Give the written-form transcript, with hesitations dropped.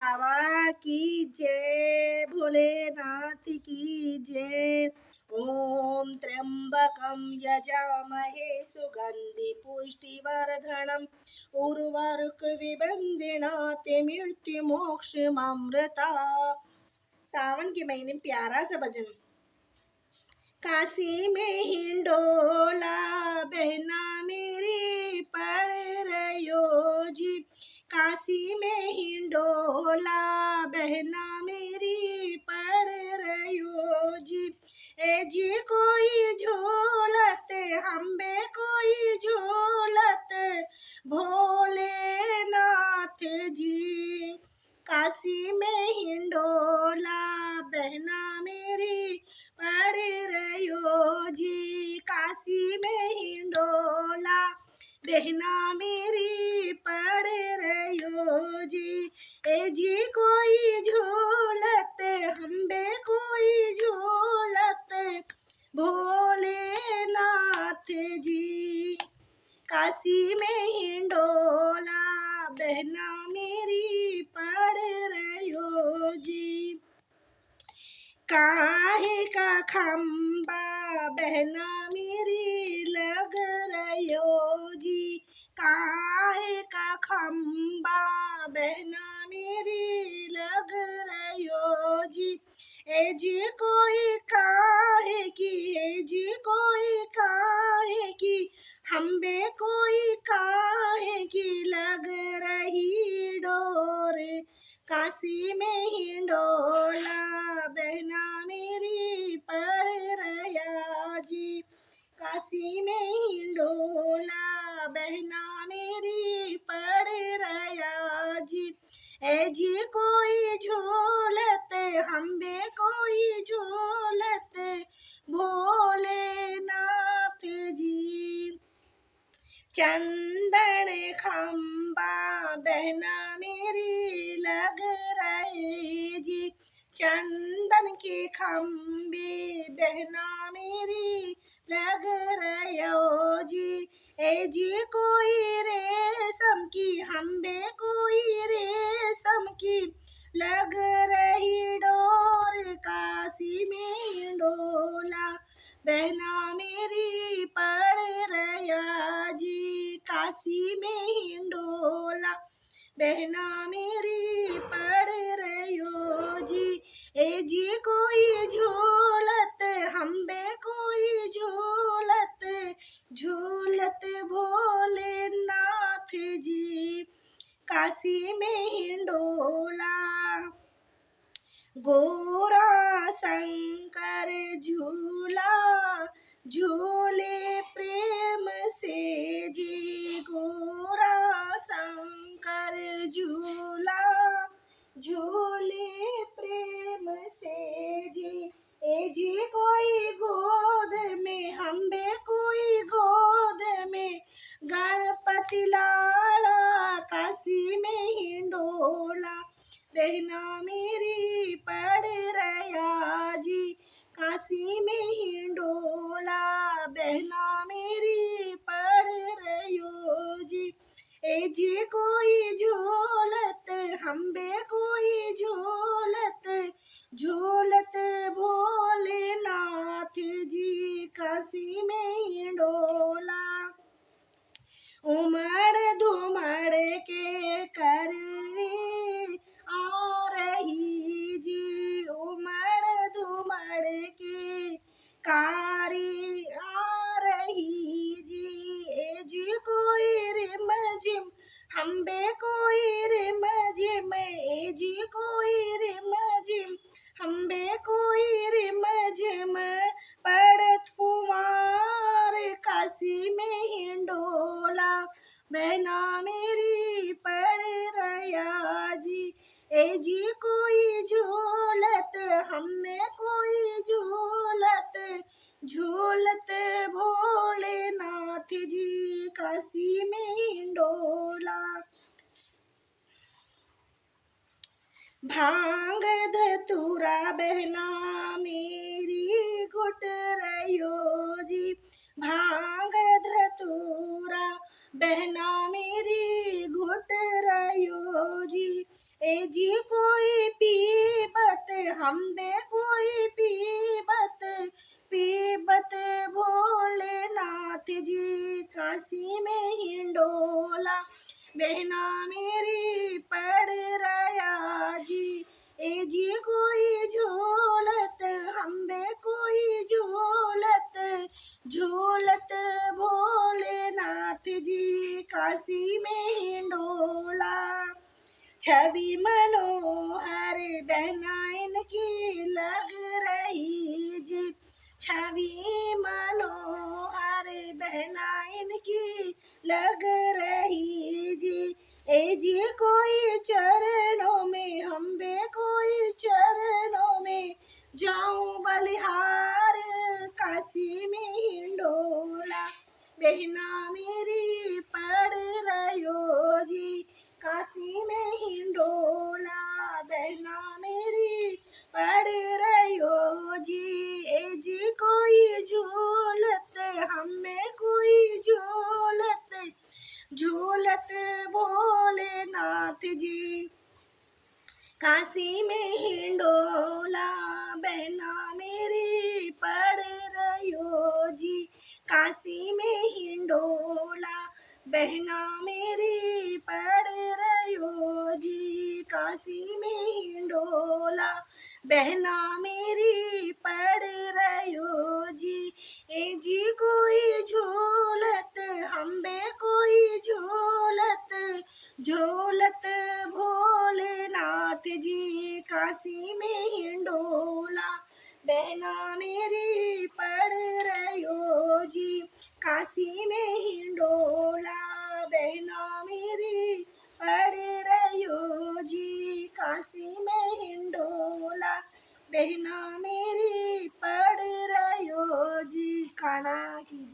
बाबा की जय, भोलेनाथ की जय। ओम त्र्यंबकं यजामहे सुगंधि पुष्टिवर्धनम् उर्वारुकविबन्धनात् मृत्युमोक्षममृता। सावन के महीने में प्यारा सा भजन। काशी में हिंडोला बहना मेरी पड़ रयो जी। काशी में हिंडोला बहना मेरी पड़ रयो जी। ए जी कोई झोलत हम्बे कोई झोलत भोलेनाथ जी। काशी में हिंडोला बहना मेरी पड़ रयो जी। काशी में हिंडोला बहना मेरी पड़ रयो जी। ए जी कोई झूलत हम्बे कोई झूलत भोलेनाथ जी। काशी में हिंडोला बहना मेरी पड़ रयो जी। काहे का खम्बा बहना मेरी लग रयो जी। काहे का खम्बा बहना मेरी लग रयो जी। ए जी कोई काहे की, ए जी कोई काहे की, हम्बे कोई काहे की लग रही डोर। काशी में हिंडोला बहना मेरी पड़ रया जी। काशी में हिंडोला बहना मेरी पड़ रया जी। ए जी कोई झूलत हम्बे कोई झूलत भोलेनाथ जी। चंदन खम्बा बहना मेरी लग रहे जी। चंदन के खम्बे बहना मेरी लग रयो जी। ए जी कोई रेशम की हम्बे कोई रेशम की लग रही डोर। काशी में डोला बहना मेरी पड़ रया जी। काशी में हिंडोला बहना मेरी पड़ रयो जी। ए जी कोई झूलत हम्बे कोई झूलत झूलत भोलेनाथ जी। काशी में हिंडोला गोरा शंकर झूला झूले प्रेम से जी। गोरा शंकर झूला झूले प्रेम से जी। ए जी कोई गोद में हम्बे कोई गोद में गणपति लाला। काशी में हिंडोला बहना मेरी पड़ रया जी। काशी में हिंडोला बहना मेरी पड़ रयो जी। ए जी कोई झूलत हम्बे कोई झूलत झूलत भोलेनाथ जी। काशी में हिंडोला उमड़ धुमड़ के कर आ रही जी। उमड़ धुमड़ के कारी आ रही जी। ए जी कोई रिम झिम हम्बे कोई रिम झिम। ए जी कोई रिम झिम हम्बे कोई रिम झिम पड़त फुमार। काशी में हिंडोला बहना मेरी पड़ रया जी। ए जी कोई झूलत हम्मे कोई झूलत झूलत भोलेनाथ जी। काशी में हिंडोला भांग धतूरा बहना मेरी घुट रयो जी। भांग धतूरा बहना मेरी घुट रयो जी। ए जी कोई पीबत हम बे कोई पीबत पीबत भोलेनाथ जी काशी में हिंडोला बहना मेरी पड़ रहा जी ए जी कोई झूलत हम बे कोई झूलत झूलत भोलेनाथ जी काशी में हिंडोला छवि मनोहर बहना इनकी लग रही जी छवि मनोहर बहना इनकी लग रही जी ए जी कोई चरणों में हम बे कोई चरणों में जाऊं बलिहार काशी में हिंडोला बहना मेरी पड़ रहो जी काशी में हिंडोला बहना मेरी पड़ रहो जी ए जी कोई झूलत हमें कोई झूलत झूलत भोलेनाथ जी काशी में हिंडोला बहना मेरी पड़ रहो जी काशी में हिंडोला बहना मेरी पड़ रहो जी काशी में हिंडोला बहना मेरी पड़ रहो जी ए जी कोई झूलत हम बे कोई झूलत झूलत भोलेनाथ जी काशी में हिंडोला बहना मेरी पड़ रहो जी काशी में हिंडोला बहना मेरी पड़ रहो जी काशी में हिंडोला बहना मेरी पड़ रहो जी खाना कीजिए।